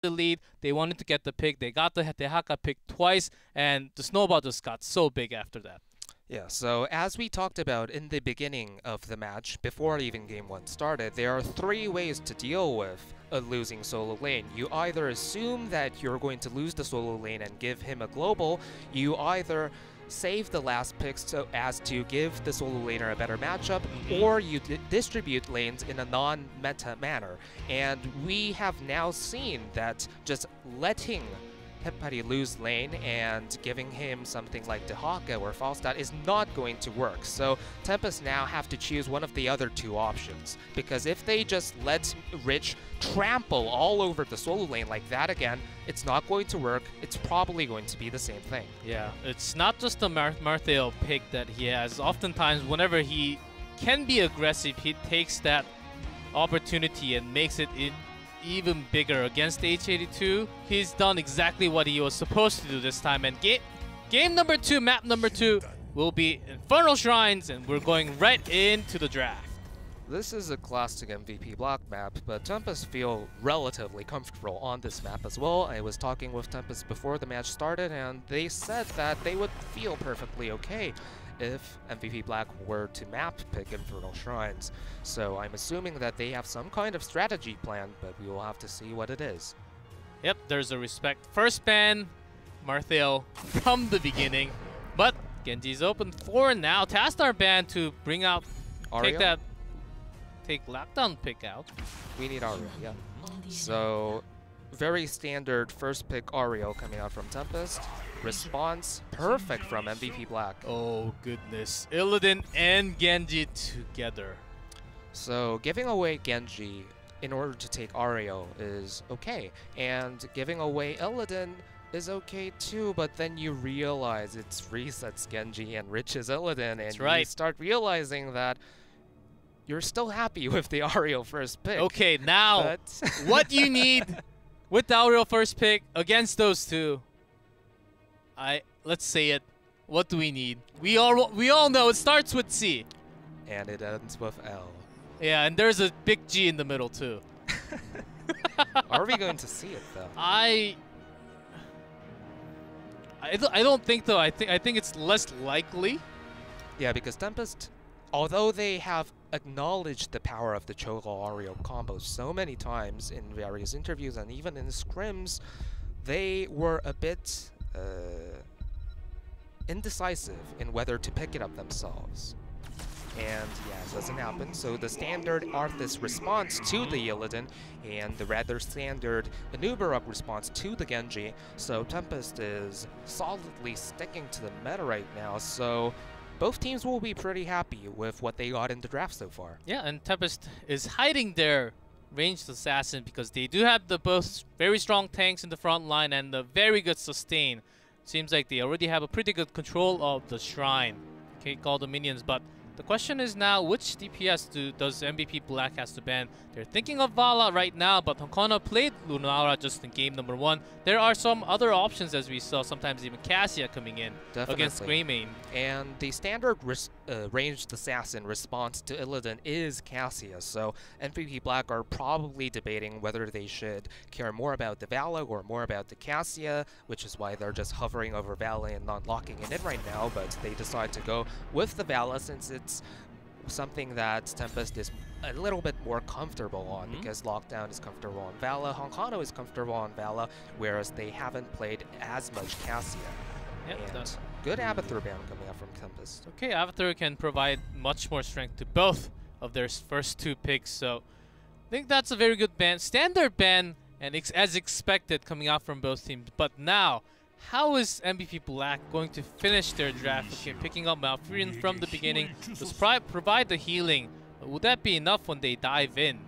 the lead. They wanted to get the pick. They got the Tehaka pick twice, and the snowball just got so big after that. Yeah, so as we talked about in the beginning of the match, before even Game 1 started, there are 3 ways to deal with a losing solo lane. You either assume that you're going to lose the solo lane and give him a global, you either save the last pick so as to give the solo laner a better matchup, or you distribute lanes in a non-meta manner. And we have now seen that just letting Hepari lose lane and giving him something like Tehaka or Falstad is not going to work. So Tempest now have to choose one of the other 2 options, because if they just let Rich trample all over the solo lane like that again, it's not going to work. It's probably going to be the same thing. Yeah, it's not just the Marthale pick that he has. Oftentimes, whenever he can be aggressive, he takes that opportunity and makes it even bigger. Against H82, he's done exactly what he was supposed to do this time. And game number 2, map number 2, will be Infernal Shrines, and we're going right into the draft. This is a classic MVP Black map, but Tempest feel relatively comfortable on this map as well. I was talking with Tempest before the match started, and they said that they would feel perfectly okay if MVP Black were to map pick Infernal Shrines. So I'm assuming that they have some kind of strategy plan, but we will have to see what it is. Yep, there's a respect. First ban, Marthale from the beginning, but Genji's open for now. Tastar ban to bring out, take lockdown pick out. We need Ario, yeah. So very standard first pick Ario coming out from Tempest. Response perfect from MVP Black. Oh goodness, Illidan and Genji together. So giving away Genji in order to take Ario is okay, and giving away Illidan is okay too, but then you realize it's resets Genji and Rich's Illidan, and you start realizing that you're still happy with the Ario first pick. Okay, now what you need with the Ario first pick against those 2? Let's say it. What do we need? We all know it starts with C. And it ends with L. Yeah, and there's a big G in the middle too. Are we going to see it though? I don't think though. I think it's less likely. Yeah, because Tempest, although they have acknowledged the power of the Cho'Gall Ario combo so many times in various interviews and even in scrims, they were a bit indecisive in whether to pick it up themselves. And yeah, it doesn't happen. So the standard Arthas response to the Illidan and the rather standard Anubarak response to the Genji. So Tempest is solidly sticking to the meta right now. So both teams will be pretty happy with what they got in the draft so far. Yeah, and Tempest is hiding their ranged assassin because they do have the both very strong tanks in the front line and a very good sustain. Seems like they already have a pretty good control of the shrine. Can't call the minions, but the question is now, which DPS does MVP Black has to ban? They're thinking of Vala right now, but Hakona played Lunara just in game number 1. There are some other options, as we saw, sometimes even Cassia coming in against Greymane. And the standard ranged assassin response to Illidan is Cassia, so MVP Black are probably debating whether they should care more about the Vala or more about the Cassia, which is why they're just hovering over Vala and not locking it in right now, but they decide to go with the Vala since it's something that Tempest is a little bit more comfortable on, because Lockdown is comfortable on Vala, Honkano is comfortable on Vala, whereas they haven't played as much Cassia. Yep, and good Abathur ban coming out from Tempest. Okay, Abathur can provide much more strength to both of their first 2 picks, so I think that's a very good ban. Standard ban, and as expected coming out from both teams, but now, how is MVP Black going to finish their draft? Okay, picking up Malfurion from the beginning to provide the healing. Would that be enough when they dive in?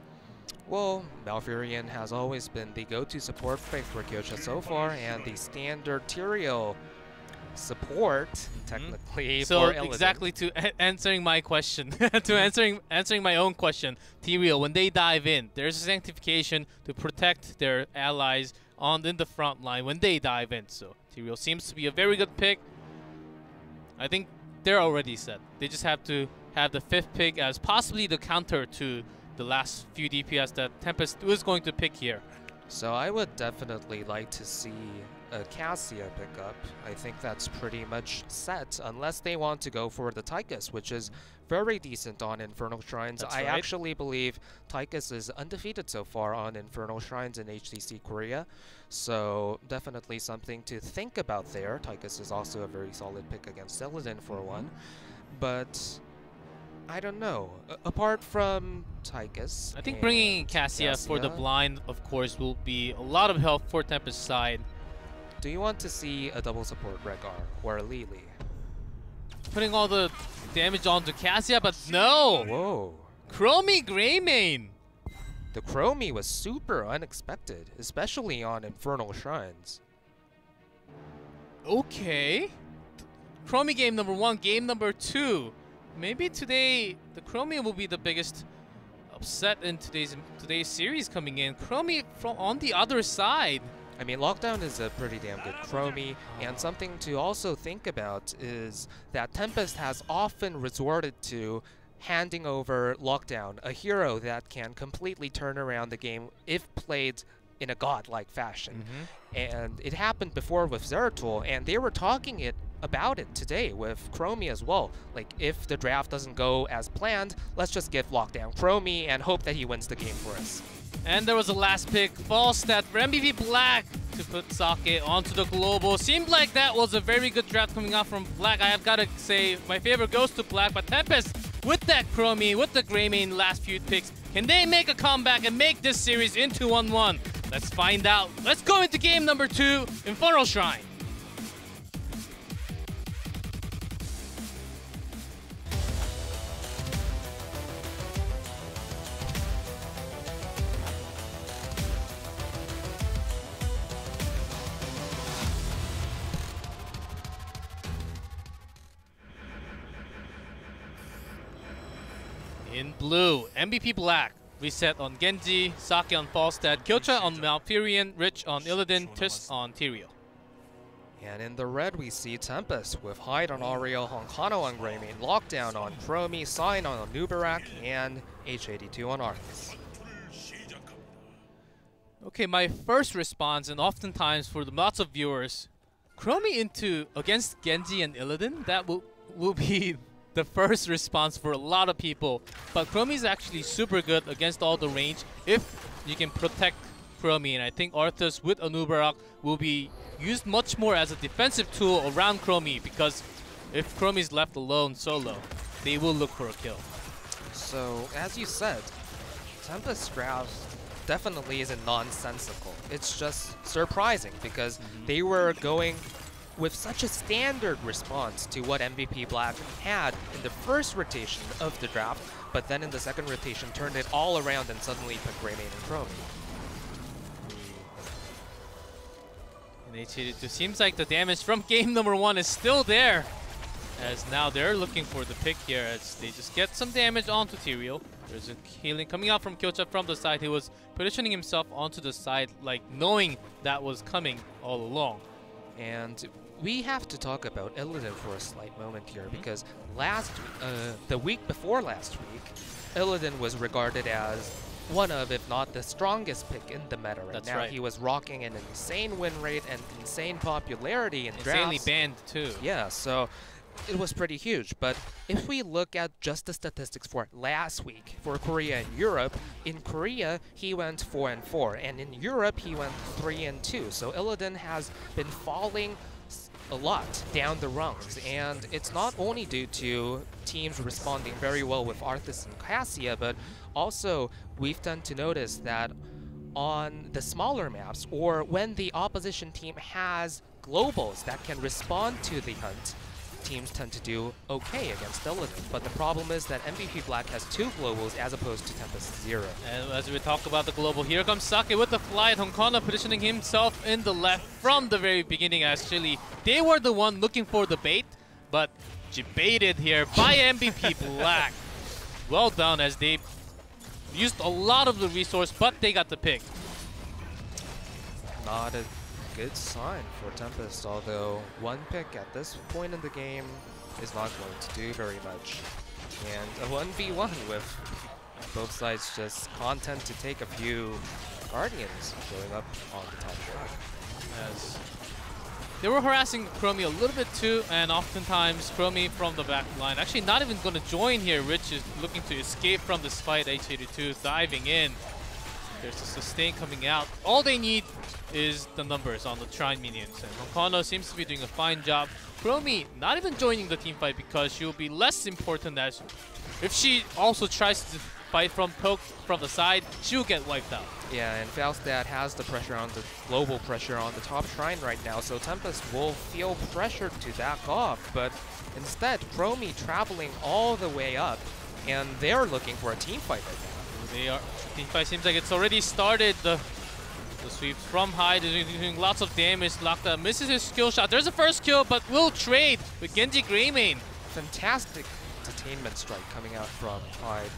Well, Malfurion has always been the go-to support pick for Kyocha so far, and the standard Tyrael support, technically, so for Illidan. Exactly to answering my question, answering my own question, Tyrael, when they dive in, there's a sanctification to protect their allies in the front line when they dive in. So Tyrael seems to be a very good pick. I think they're already set. They just have to have the 5th pick as possibly the counter to the last few DPS that Tempest was going to pick here. So I would definitely like to see a Cassia pickup. I think that's pretty much set, unless they want to go for the Tychus, which is very decent on Infernal Shrines. That's I right. actually believe Tychus is undefeated so far on Infernal Shrines in HGC Korea, so definitely something to think about there. Tychus is also a very solid pick against Illidan for one, but I don't know. Apart from Tychus, I think bringing Cassia for the blind, of course, will be a lot of help for Tempest side. Do you want to see a double support Regar or a Lili? Putting all the damage onto Cassia, but no! Whoa. Chromie Greymane! The Chromie was super unexpected, especially on Infernal Shrines. Okay. Chromie game number 1, game number 2. Maybe today the Chromie will be the biggest upset in today's series coming in. Chromie from on the other side. I mean, Lockdown is a pretty damn good Chromie, and something to also think about is that Tempest has often resorted to handing over Lockdown, a hero that can completely turn around the game if played in a godlike fashion. And it happened before with Zeratul, and they were talking about it today with Chromie as well. Like, if the draft doesn't go as planned, let's just give Lockdown Chromie and hope that he wins the game for us. And there was a last pick, Falstad for MVP Black to put Sake onto the global. Seemed like that was a very good draft coming out from Black. I have got to say, my favorite goes to Black, but Tempest with that Chromie, with the Greymane last few picks, can they make a comeback and make this series into 1-1? Let's find out. Let's go into game number 2, Infernal Shrine. In blue, MVP Black. Reset on Genji, Sake on Falstad, Kyocha on Malfurion, Rich on Illidan, Tis on Tyrael. And in the red, we see Tempest with Hyde on Ariel, Honkano on Greymane, Lockdown on Chromie, Sign on Nubarak, and H82 on Arthas. Okay, my first response, and oftentimes for lots of viewers, Chromie against Genji and Illidan, that will be the first response for a lot of people. But Chromie is actually super good against all the range if you can protect Chromie, and I think Arthas with Anubarak will be used much more as a defensive tool around Chromie, because if Chromie is left alone solo, they will look for a kill. So, as you said, Tempest draft definitely isn't nonsensical. It's just surprising because they were going with such a standard response to what MVP Black had in the first rotation of the draft, but then in the second rotation turned it all around and suddenly put Greymane and Chromie. And H82 seems like the damage from game number 1 is still there, as now they're looking for the pick here as they just get some damage onto Tyrael. There's a healing coming out from Kyocha from the side. He was positioning himself onto the side, like knowing that was coming all along. And we have to talk about Illidan for a slight moment here, because the week before last week, Illidan was regarded as one of, if not the strongest pick in the meta right now. Right. He was rocking an insane win rate and insane popularity in drafts. Insanely banned too. Yeah, so it was pretty huge. But if we look at just the statistics for last week for Korea and Europe, in Korea he went 4-4, and in Europe he went 3-2. So Illidan has been falling a lot down the rungs, and it's not only due to teams responding very well with Arthas and Cassia, but also we've tend to notice that on the smaller maps, or when the opposition team has globals that can respond to the hunt, teams tend to do okay against Illidan. But the problem is that MVP Black has 2 globals as opposed to Tempest 0. And as we talk about the global, here comes Sake with the fly. Honkana positioning himself in the left from the very beginning. Actually, they were the one looking for the bait, but baited here by MVP Black. Well done, as they used a lot of the resource, but they got the pick. Not a good sign for Tempest, although 1 pick at this point in the game is not going to do very much. And a 1v1 with both sides just content to take a few Guardians showing up on the top track. As they were harassing Chromie a little bit too, and oftentimes Chromie from the back line actually not even going to join here. Rich is looking to escape from this fight. H82 diving in. There's a sustain coming out. All they need is the numbers on the Shrine minions, and Honkano seems to be doing a fine job. Chromie not even joining the team fight because she will be less important, as if she also tries to fight from poke from the side, she will get wiped out. Yeah, and Falstad has the pressure on the global pressure on the top shrine right now, so Tempest will feel pressured to back off, but instead, Chromie traveling all the way up, and they're looking for a team fight right now. They are. Team fight seems like it's already started. The sweeps from high, they're doing lots of damage. Lakta misses his skill shot. There's a first kill, but will trade with Genji Greymane. Fantastic detainment strike coming out from Hyde,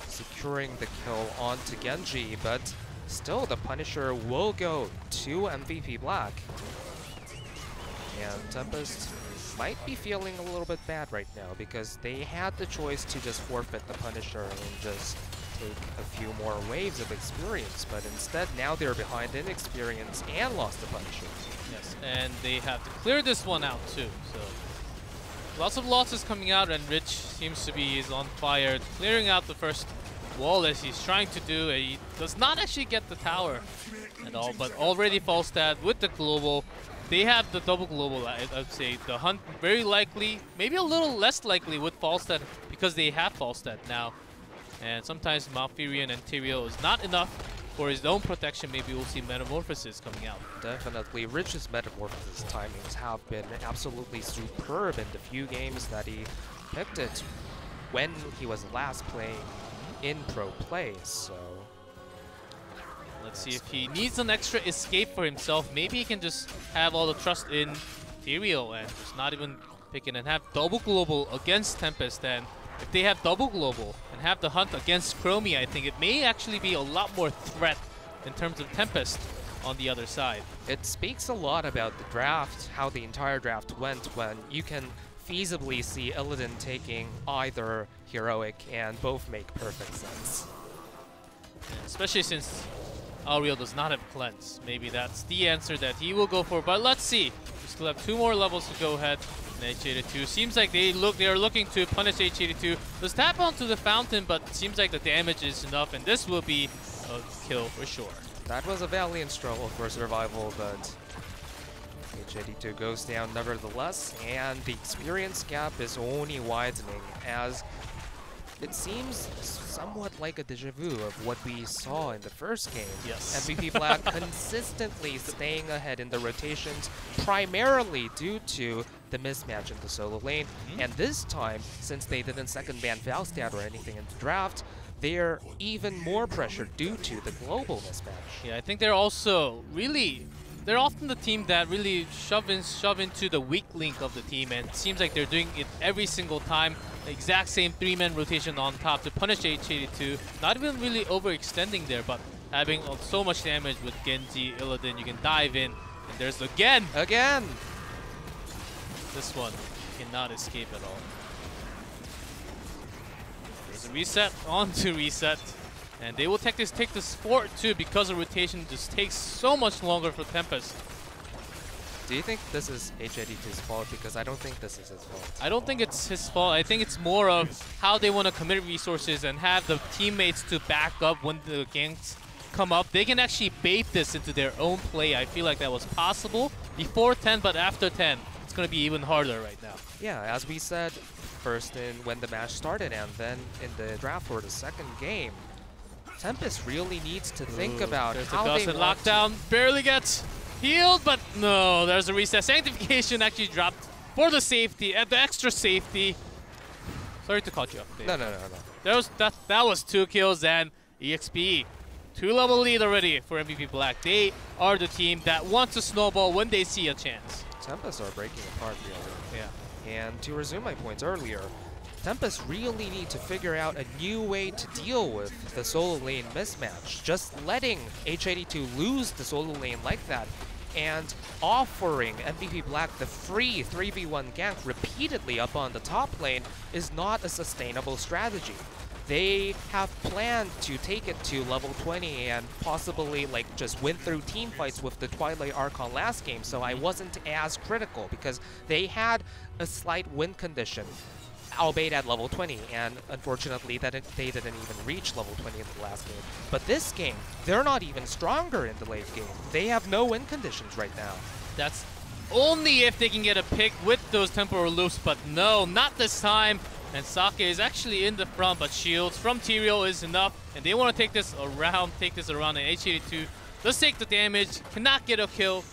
securing the kill onto Genji, but still the Punisher will go to MVP Black. And Tempest might be feeling a little bit bad right now because they had the choice to just forfeit the Punisher and just take a few more waves of experience, but instead now they're behind in experience and lost the Punisher. Yes, and they have to clear this one out too, so lots of losses coming out, and Rich seems to be on fire, clearing out the first wall as he's trying to do. He does not actually get the tower at all, but already Falstad with the global. They have the double global, I'd say. The hunt very likely, maybe a little less likely with Falstad because they have Falstad now. And sometimes Malfurion and Tyrael is not enough for his own protection. Maybe we'll see Metamorphosis coming out. Definitely. Rich's Metamorphosis timings have been absolutely superb in the few games that he picked it when he was last playing in pro play, so let's see if he needs an extra escape for himself. Maybe he can just have all the trust in Tyrael and just not even pick it and have double global against Tempest. And if they have double global and have the hunt against Chromie, I think it may actually be a lot more threat in terms of Tempest on the other side. It speaks a lot about the draft, how the entire draft went, when you can feasibly see Illidan taking either heroic, and both make perfect sense. Yeah, especially since Auriel does not have cleanse. Maybe that's the answer that he will go for, but let's see. We still have 2 more levels to go ahead. And H82 seems like they are looking to punish H82. Let's tap onto the fountain, but it seems like the damage is enough, and this will be a kill for sure. That was a valiant struggle for survival, but H82 goes down nevertheless, and the experience gap is only widening as it seems somewhat like a deja vu of what we saw in the first game. Yes. MVP Black consistently staying ahead in the rotations, primarily due to the mismatch in the solo lane. And this time, since they didn't second ban Falstad or anything in the draft, they're even more pressured due to the global mismatch. Yeah, I think they're also really... They're often the team that really shove into the weak link of the team, and it seems like they're doing it every single time. The exact same 3-man rotation on top to punish H82. Not even really overextending there, but having so much damage with Genji, Illidan, you can dive in. And there's again! This one cannot escape at all. There's a reset, onto reset. And they will take this fort too, because the rotation just takes so much longer for Tempest. Do you think this is H82's fault? Because I don't think this is his fault. I don't think it's his fault. I think it's more of how they want to commit resources and have the teammates to back up when the ganks come up. They can actually bait this into their own play. I feel like that was possible before 10, but after 10, it's going to be even harder right now. Yeah, as we said, first in when the match started and then in the draft for the second game, Tempest really needs to think about how they want lockdown, barely gets healed, but no, there's a reset. Sanctification actually dropped for the safety, the extra safety. Sorry to cut you up, Dave. No. That was 2 kills and EXP. 2-level lead already for MVP Black. They are the team that wants to snowball when they see a chance. Tempest are breaking apart really. Yeah. And to resume my points earlier, Tempest really need to figure out a new way to deal with the solo lane mismatch. Just letting H82 lose the solo lane like that and offering MVP Black the free 3v1 gank repeatedly up on the top lane is not a sustainable strategy. they have planned to take it to level 20 and possibly like just win through team fights with the Twilight Archon last game, so I wasn't as critical because they had a slight win condition, albeit at level 20, and unfortunately they didn't even reach level 20 in the last game. But this game, they're not even stronger in the late game. They have no win conditions right now. That's only if they can get a pick with those temporal loops, but no, not this time. And Sake is actually in the front, but shields from Tyrael is enough, and they want to take this around, and H82 does take the damage, cannot get a kill.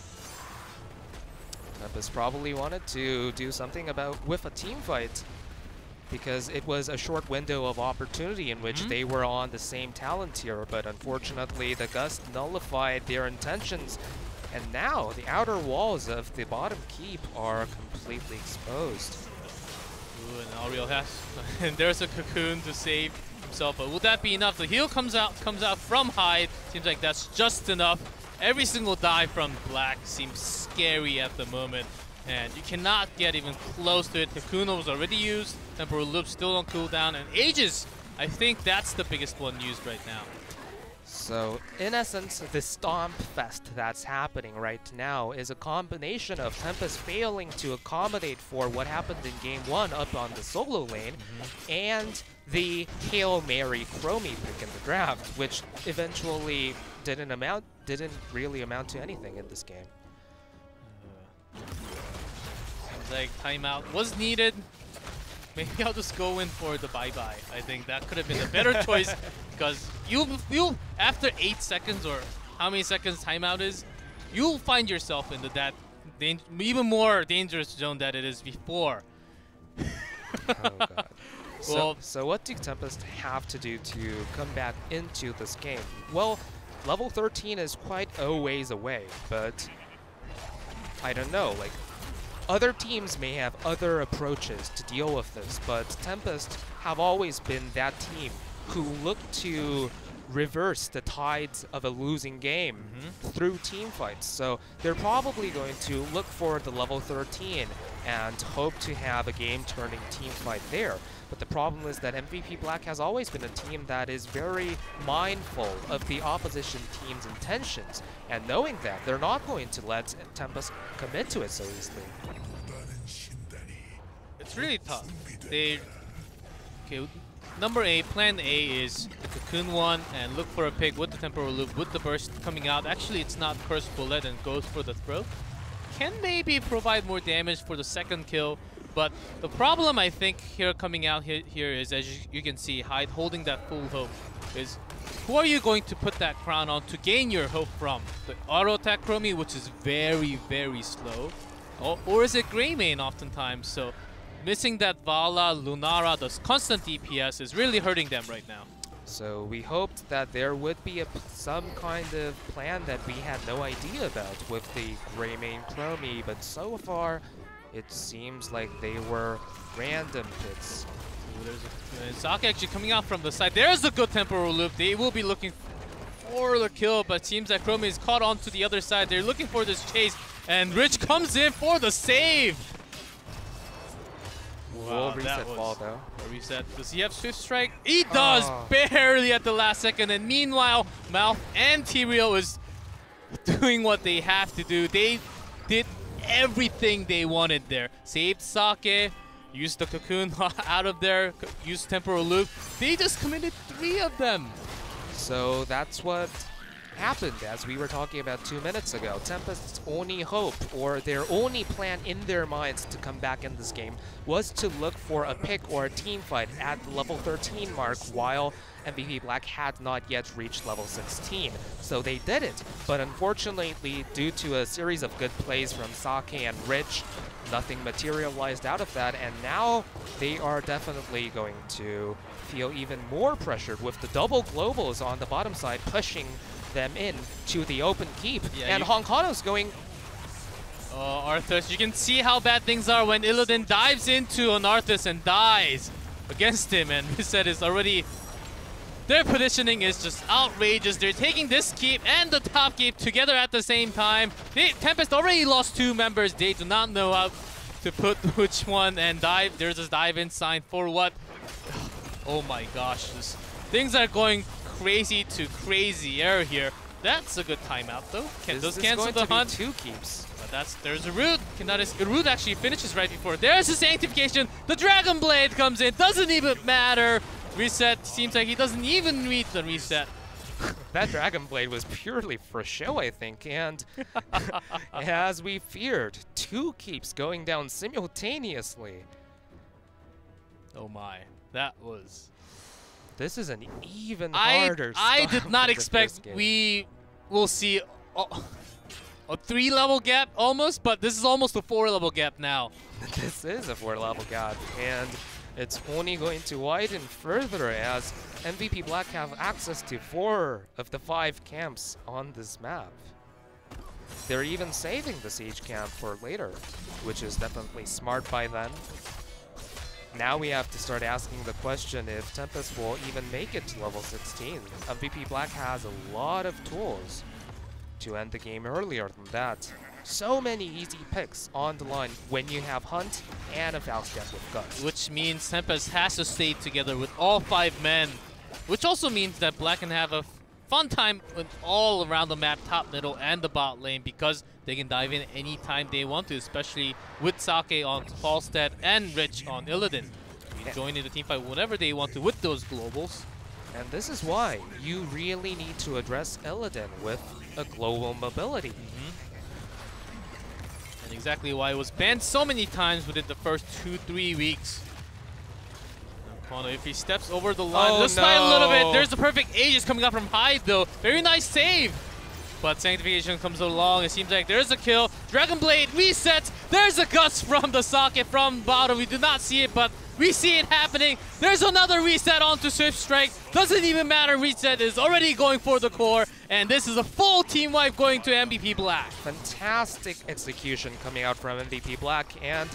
Tempest probably wanted to do something with a team fight, because it was a short window of opportunity in which they were on the same talent tier, but unfortunately the Gust nullified their intentions, and now the outer walls of the bottom keep are completely exposed. Ooh, and Auriel has, and there's a cocoon to save himself, but will that be enough? The heal comes out from Hyde. Seems like that's just enough. Every single dive from Black seems scary at the moment, and you cannot get even close to it. Cocoon was already used, Temporal Loop still on cooldown, and Aegis, I think that's the biggest one used right now. So, in essence, the Stomp Fest that's happening right now is a combination of Tempest failing to accommodate for what happened in Game 1 up on the solo lane, and the Hail Mary Chromie pick in the draft, which eventually didn't really amount to anything in this game. Seems like timeout was needed. Maybe I'll just go in for the bye-bye. I think that could have been a better choice, because you after 8 seconds or how many seconds timeout is, you'll find yourself into that even more dangerous zone that it is before. Oh god. So what do Tempest have to do to come back into this game? Well, level 13 is quite a ways away, but I don't know, like, other teams may have other approaches to deal with this, but Tempest have always been that team who look to reverse the tides of a losing game through team fights. So they're probably going to look for the level 13 and hope to have a game-turning team fight there. But the problem is that MVP Black has always been a team that is very mindful of the opposition team's intentions, and knowing that, they're not going to let Tempest commit to it so easily. It's really tough. Number 8, plan A is the Cocoon one and look for a pick with the Temporal Loop, with the burst coming out. Actually, it's not Cursed Bullet and goes for the throw. Can maybe provide more damage for the second kill, but the problem I think here coming out here is, as you can see, Hyde holding that full hope, is who are you going to put that crown on to gain your hope from? The auto attack Chromie, which is very, very slow, or is it Greymane oftentimes? So missing that Vala, Lunara, the constant DPS is really hurting them right now. So we hoped that there would be some kind of plan that we had no idea about with the Greymane Chromie, but so far it seems like they were random picks. And Sake actually coming out from the side. There's a good Temporal Loop. They will be looking for the kill, but seems like Chromie is caught onto the other side. They're looking for this chase, and Rich comes in for the save. Wow, reset fall though. A reset. Does he have Swift Strike? He does, barely at the last second. And meanwhile, Mouth and Tyrael is doing what they have to do. They did everything they wanted there. Saved Sake, used the Cocoon out of there, used Temporal Loop. They just committed 3 of them. So that's what happened, as we were talking about 2 minutes ago. Tempest's only hope, or their only plan in their minds to come back in this game, was to look for a pick or a team fight at the level 13 mark, while MVP Black had not yet reached level 16. So they did it, but unfortunately, due to a series of good plays from Sake and Rich, nothing materialized out of that, and now they are definitely going to feel even more pressured with the double globals on the bottom side pushing them in to the open keep. Yeah, and Honkano's going... Arthas, you can see how bad things are when Illidan dives into an Arthas and dies against him, and Reset is already... Their positioning is just outrageous. They're taking this keep and the top keep together at the same time. Tempest already lost 2 members. They do not know how to put which one and dive. There's this dive in sign for what? Oh my gosh, things are going crazy to crazier here. That's a good timeout though. Does cancel the hunt. 2 keeps. But there's a root. Root actually finishes right before. There's the sanctification. The Dragon Blade comes in. Doesn't even matter. Reset. Seems like he doesn't even read the reset. That Dragon Blade was purely for show, I think, and as we feared, 2 keeps going down simultaneously. Oh my, that was... This is an even harder I did not for expect we will see a 3-level gap almost, but this is almost a 4-level gap now. This is a 4-level gap, and it's only going to widen further as MVP Black have access to 4 of the 5 camps on this map. They're even saving the siege camp for later, which is definitely smart by them. Now we have to start asking the question if Tempest will even make it to level 16. MVP Black has a lot of tools to end the game earlier than that. So many easy picks on the line when you have Hunt and a Falstad with Guts. Which means Tempest has to stay together with all 5 men. Which also means that Black can have a fun time with all around the map, top, middle, and the bot lane, because they can dive in anytime they want to, especially with Sake on Falstad and Rich on Illidan. You can join in the teamfight whenever they want to with those globals. And this is why you really need to address Illidan with a global mobility. And exactly why it was banned so many times within the first 2-3 weeks. If he steps over the line, just by a little bit, there's the perfect Aegis coming up from high though. Very nice save. But Sanctification comes along. It seems like there's a kill. Dragon Blade resets. There's a Guts from the socket from bottom. We do not see it, but we see it happening. There's another reset onto Swift Strike. Doesn't even matter. Reset is already going for the core. And this is a full team wipe going to MVP Black. Fantastic execution coming out from MVP Black. And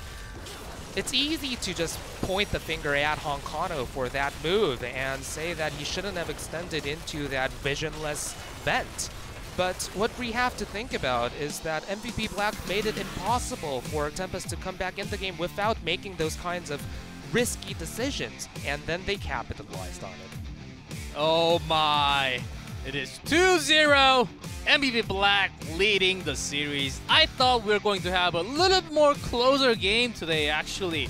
it's easy to just point the finger at Honkano for that move and say that he shouldn't have extended into that visionless vent. But what we have to think about is that MVP Black made it impossible for Tempest to come back in the game without making those kinds of risky decisions, and then they capitalized on it. Oh my. It is 2-0. MVP Black leading the series. I thought we were going to have a little more closer game today, actually.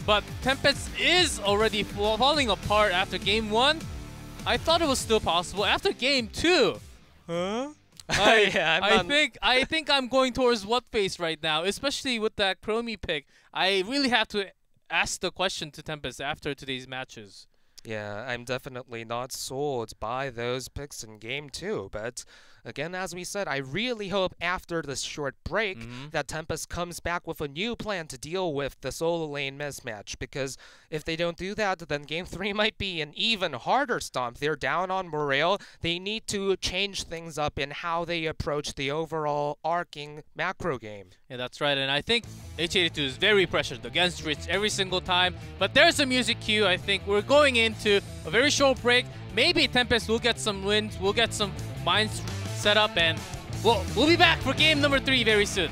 But Tempest is already falling apart after game 1. I thought it was still possible after game 2. Huh? I think I'm going towards what face right now, especially with that Chromie pick. I really have to ask the question to Tempest after today's matches. Yeah, I'm definitely not sold by those picks in game 2, but again, as we said, I really hope after this short break that Tempest comes back with a new plan to deal with the solo lane mismatch, because if they don't do that, then game 3 might be an even harder stomp. They're down on morale. They need to change things up in how they approach the overall arcing macro game. Yeah, that's right, and I think H82 is very pressured against Rich every single time, but there's a music cue. I think we're going into a very short break. Maybe Tempest will get some wins, we'll get some minds set up, and we'll be back for game number 3 very soon.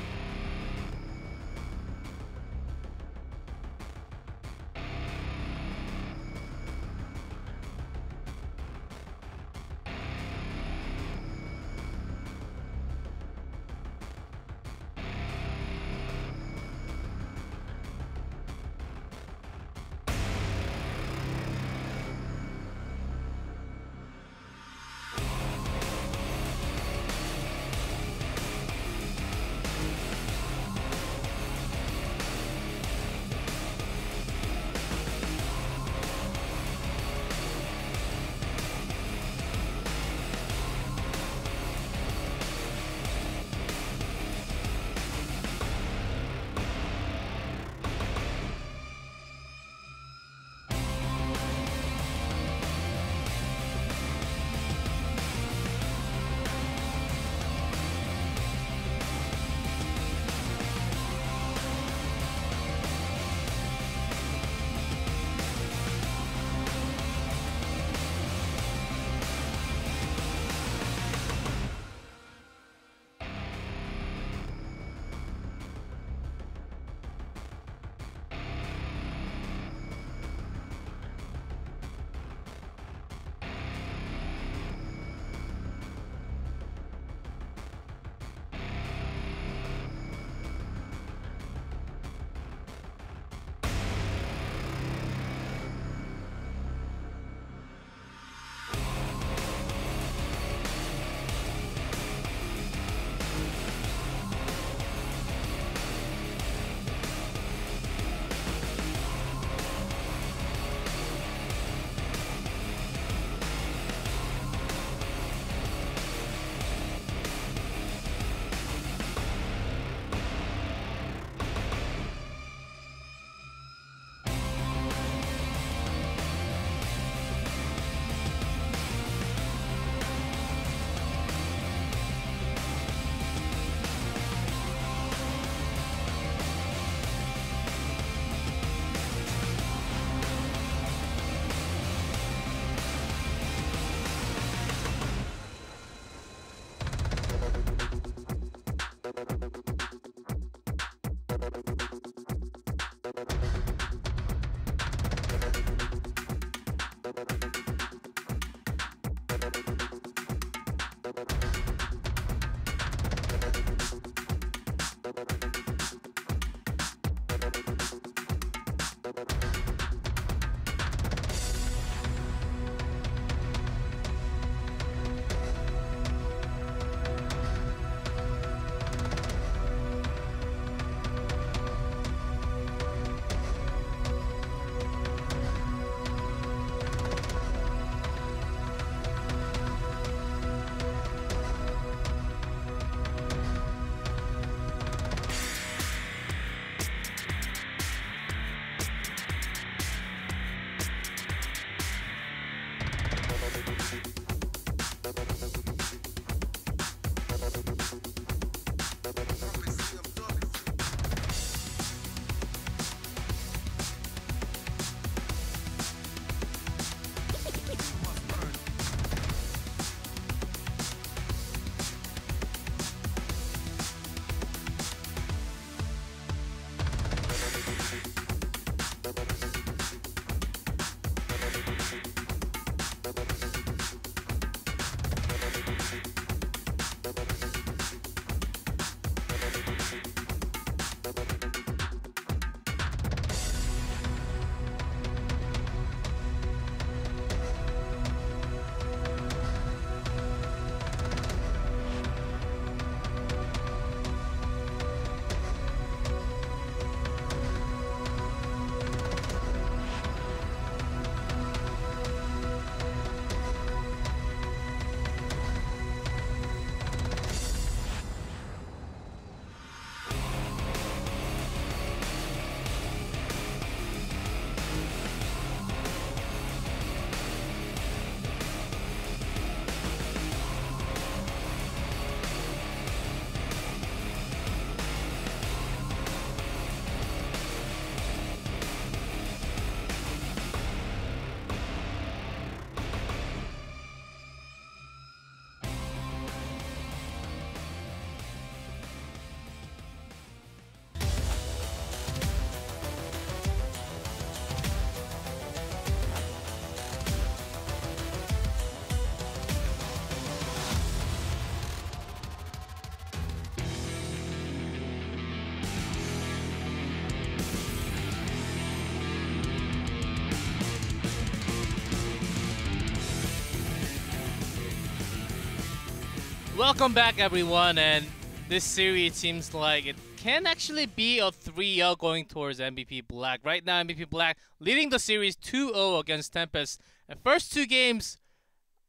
Welcome back, everyone, and this series seems like it can actually be a 3-0 going towards MVP Black. Right now, MVP Black leading the series 2-0 against Tempest. And first two games,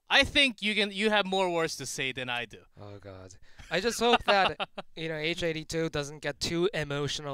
I think you have more words to say than I do. Oh God. I just hope that, HG2 doesn't get too emotional